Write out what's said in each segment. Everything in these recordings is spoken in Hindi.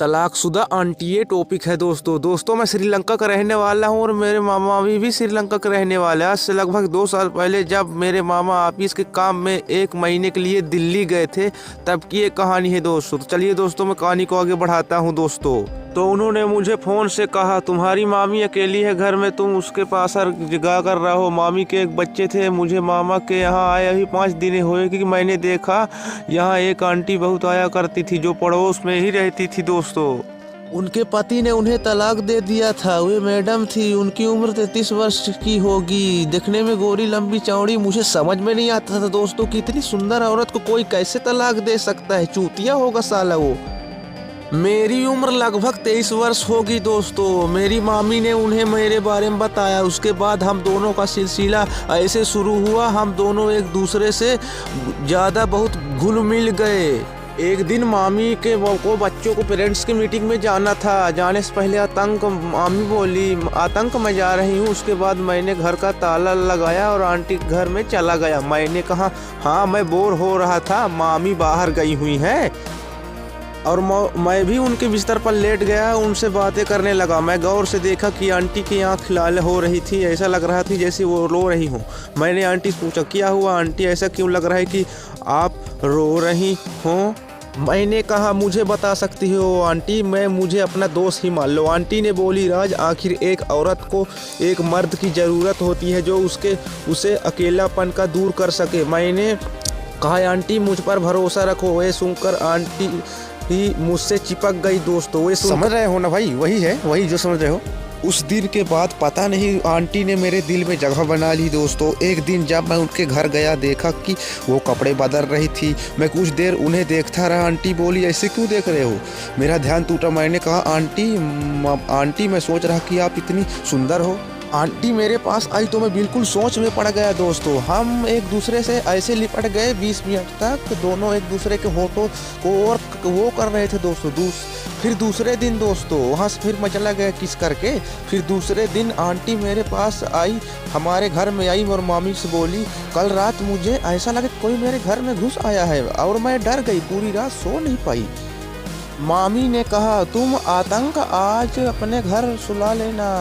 तलाकशुदा आंटी ये टॉपिक है दोस्तों मैं श्रीलंका का रहने वाला हूँ और मेरे मामा भी श्रीलंका के रहने वाले हैं। आज से लगभग 2 साल पहले जब मेरे मामा ऑफिस के काम में 1 महीने के लिए दिल्ली गए थे तब की एक कहानी है दोस्तों। तो चलिए दोस्तों मैं कहानी को आगे बढ़ाता हूँ दोस्तों। तो उन्होंने मुझे फ़ोन से कहा तुम्हारी मामी अकेली है घर में, तुम उसके पास हर जगह कर रहो। मामी के एक बच्चे थे। मुझे मामा के यहाँ आए अभी 5 दिन हुए कि मैंने देखा यहाँ एक आंटी बहुत आया करती थी जो पड़ोस में ही रहती थी दोस्तों। उनके पति ने उन्हें तलाक दे दिया था। वे मैडम थी, उनकी उम्र 33 वर्ष की होगी। देखने में गोरी लंबी चौड़ी। मुझे समझ में नहीं आता था दोस्तों कि इतनी सुंदर औरत को कोई कैसे तलाक दे सकता है। चूतिया होगा साला वो। मेरी उम्र लगभग 23 वर्ष होगी दोस्तों। मेरी मामी ने उन्हें मेरे बारे में बताया। उसके बाद हम दोनों का सिलसिला ऐसे शुरू हुआ। हम दोनों एक दूसरे से ज़्यादा बहुत घुल मिल गए। एक दिन मामी के को बच्चों को पेरेंट्स की मीटिंग में जाना था। जाने से पहले मामी बोली आतंक में जा रही हूँ। उसके बाद मैंने घर का ताला लगाया और आंटी के घर में चला गया। मैंने कहा हाँ मैं बोर हो रहा था, मामी बाहर गई हुई हैं। और मैं भी उनके बिस्तर पर लेट गया, उनसे बातें करने लगा। मैं गौर से देखा कि आंटी की आँख लाल हो रही थी। ऐसा लग रहा थी जैसे वो रो रही हूँ। मैंने आंटी से पूछा क्या हुआ आंटी, ऐसा क्यों लग रहा है कि आप रो रही हो? मैंने कहा मुझे बता सकती हो आंटी, मुझे अपना दोस्त ही मान लो। आंटी ने बोली राज आखिर एक औरत को एक मर्द की ज़रूरत होती है जो उसे अकेलापन का दूर कर सके। मैंने कहा आंटी मुझ पर भरोसा रखो। ये सुनकर आंटी ही मुझसे चिपक गई दोस्तों। वे समझ रहे हो ना भाई, वही है वही जो समझ रहे हो। उस दिन के बाद पता नहीं आंटी ने मेरे दिल में जगह बना ली दोस्तों। एक दिन जब मैं उनके घर गया देखा कि वो कपड़े बदल रही थी। मैं कुछ देर उन्हें देखता रहा। आंटी बोली ऐसे क्यों देख रहे हो? मेरा ध्यान टूटा। मैंने कहा आंटी मैं सोच रहा कि आप इतनी सुंदर हो। आंटी मेरे पास आई तो मैं बिल्कुल सोच में पड़ गया दोस्तों। हम एक दूसरे से ऐसे लिपट गए 20 मिनट तक। दोनों एक दूसरे के होठों को और वो कर रहे थे दोस्तों। फिर दूसरे दिन दोस्तों वहाँ से फिर मैं चला गया किस करके। फिर दूसरे दिन आंटी मेरे पास आई, हमारे घर में आई और मामी से बोली कल रात मुझे ऐसा लगा कोई मेरे घर में घुस आया है और मैं डर गई, पूरी रात सो नहीं पाई। मामी ने कहा तुम आतंक आज अपने घर सुला लेना।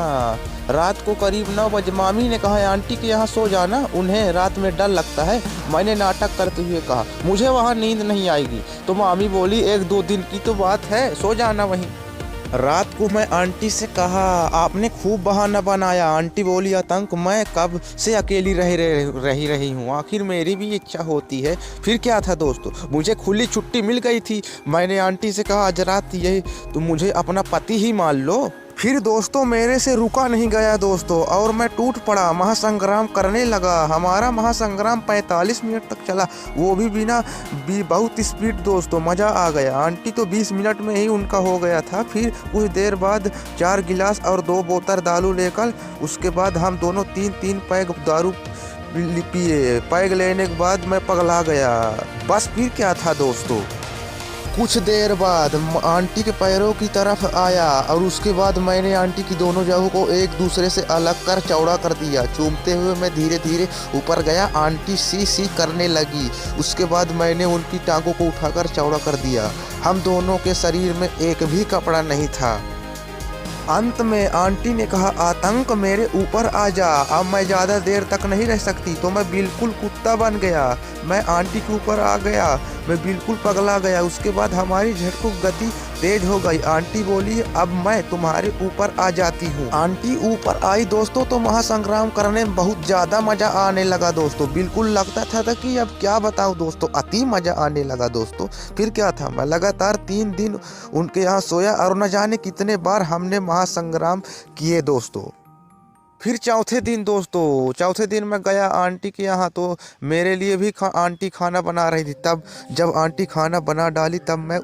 रात को करीब 9 बजे मामी ने कहा आंटी के यहाँ सो जाना, उन्हें रात में डर लगता है। मैंने नाटक करते हुए कहा मुझे वहाँ नींद नहीं आएगी। तो मामी बोली 1-2 दिन की तो बात है, सो जाना वहीं। रात को मैं आंटी से कहा आपने खूब बहाना बनाया। आंटी बोली आतंक मैं कब से अकेली रही हूँ, आखिर मेरी भी इच्छा होती है। फिर क्या था दोस्तों, मुझे खुली छुट्टी मिल गई थी। मैंने आंटी से कहा आज रात यही तो मुझे अपना पति ही मान लो। फिर दोस्तों मेरे से रुका नहीं गया दोस्तों और मैं टूट पड़ा, महासंग्राम करने लगा। हमारा महासंग्राम 45 मिनट तक चला, वो भी बिना बहुत स्पीड दोस्तों। मज़ा आ गया। आंटी तो 20 मिनट में ही उनका हो गया था। फिर कुछ देर बाद 4 गिलास और 2 बोतल दारू लेकर उसके बाद हम दोनों 3-3 पैग दारू पिए। पैग लेने के बाद मैं पगला गया। बस फिर क्या था दोस्तों, कुछ देर बाद आंटी के पैरों की तरफ आया और उसके बाद मैंने आंटी की दोनों जांघों को एक दूसरे से अलग कर चौड़ा कर दिया। चूमते हुए मैं धीरे धीरे ऊपर गया। आंटी सी करने लगी। उसके बाद मैंने उनकी टांगों को उठाकर चौड़ा कर दिया। हम दोनों के शरीर में एक भी कपड़ा नहीं था। अंत में आंटी ने कहा आतंक मेरे ऊपर आ जा, अब मैं ज़्यादा देर तक नहीं रह सकती। तो मैं बिल्कुल कुत्ता बन गया। मैं आंटी के ऊपर आ गया, मैं बिल्कुल पगला गया। उसके बाद हमारी झटकों गति तेज हो गई। आंटी बोली अब मैं तुम्हारे ऊपर आ जाती हूँ। आंटी ऊपर आई दोस्तों तो महासंग्राम करने में बहुत ज़्यादा मज़ा आने लगा दोस्तों। बिल्कुल लगता था कि अब क्या बताऊँ दोस्तों, अति मज़ा आने लगा दोस्तों। फिर क्या था, मैं लगातार 3 दिन उनके यहाँ सोया और न जाने कितने बार हमने महासंग्राम किए दोस्तों। फिर चौथे दिन मैं गया आंटी के यहाँ तो मेरे लिए भी आंटी खाना बना रही थी। तब जब आंटी खाना बना डाली तब मैं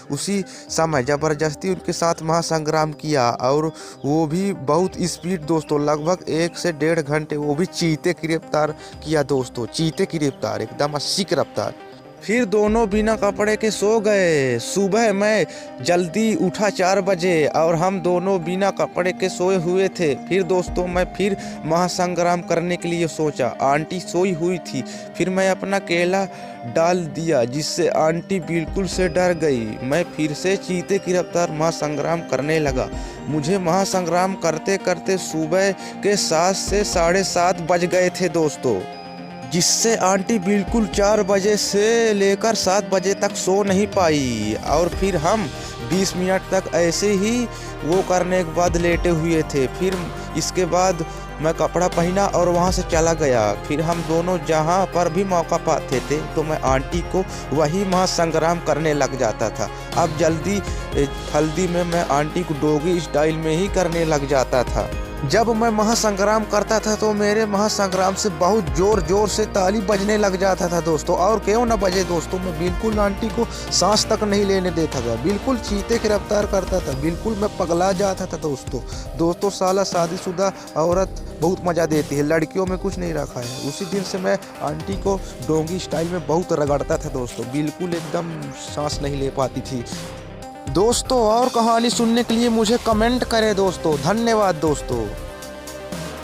उसी समय ज़बरदस्ती उनके साथ महासंग्राम किया और वो भी बहुत स्पीड दोस्तों, लगभग 1 से 1.5 घंटे। वो भी चीते की रफ्तार किया दोस्तों, चीते की रफ्तार, एकदम 80 की रफ्तार। फिर दोनों बिना कपड़े के सो गए। सुबह मैं जल्दी उठा 4 बजे और हम दोनों बिना कपड़े के सोए हुए थे। फिर दोस्तों मैं फिर महासंग्राम करने के लिए सोचा। आंटी सोई हुई थी। फिर मैं अपना केला डाल दिया जिससे आंटी बिल्कुल से डर गई। मैं फिर से चीते की रफ्तार महासंग्राम करने लगा। मुझे महासंग्राम करते करते सुबह के 7 से 7:30 बज गए थे दोस्तों, जिससे आंटी बिल्कुल 4 बजे से लेकर 7 बजे तक सो नहीं पाई। और फिर हम 20 मिनट तक ऐसे ही वो करने के बाद लेटे हुए थे। फिर इसके बाद मैं कपड़ा पहना और वहाँ से चला गया। फिर हम दोनों जहाँ पर भी मौका पाते थे तो मैं आंटी को वही महासंग्राम करने लग जाता था। अब जल्दी में मैं आंटी को डोगी स्टाइल में ही करने लग जाता था। जब मैं महासंग्राम करता था तो मेरे महासंग्राम से बहुत जोर जोर से ताली बजने लग जाता था दोस्तों। और क्यों ना बजे दोस्तों, मैं बिल्कुल आंटी को सांस तक नहीं लेने देता था। बिल्कुल चीते की रफ्तार करता था। बिल्कुल मैं पगला जाता था दोस्तों। साला शादीशुदा औरत बहुत मज़ा देती है, लड़कियों में कुछ नहीं रखा है। उसी दिन से मैं आंटी को डोंगी स्टाइल में बहुत रगड़ता था दोस्तों। बिल्कुल एकदम सांस नहीं ले पाती थी दोस्तों। और कहानी सुनने के लिए मुझे कमेंट करें दोस्तों। धन्यवाद दोस्तों।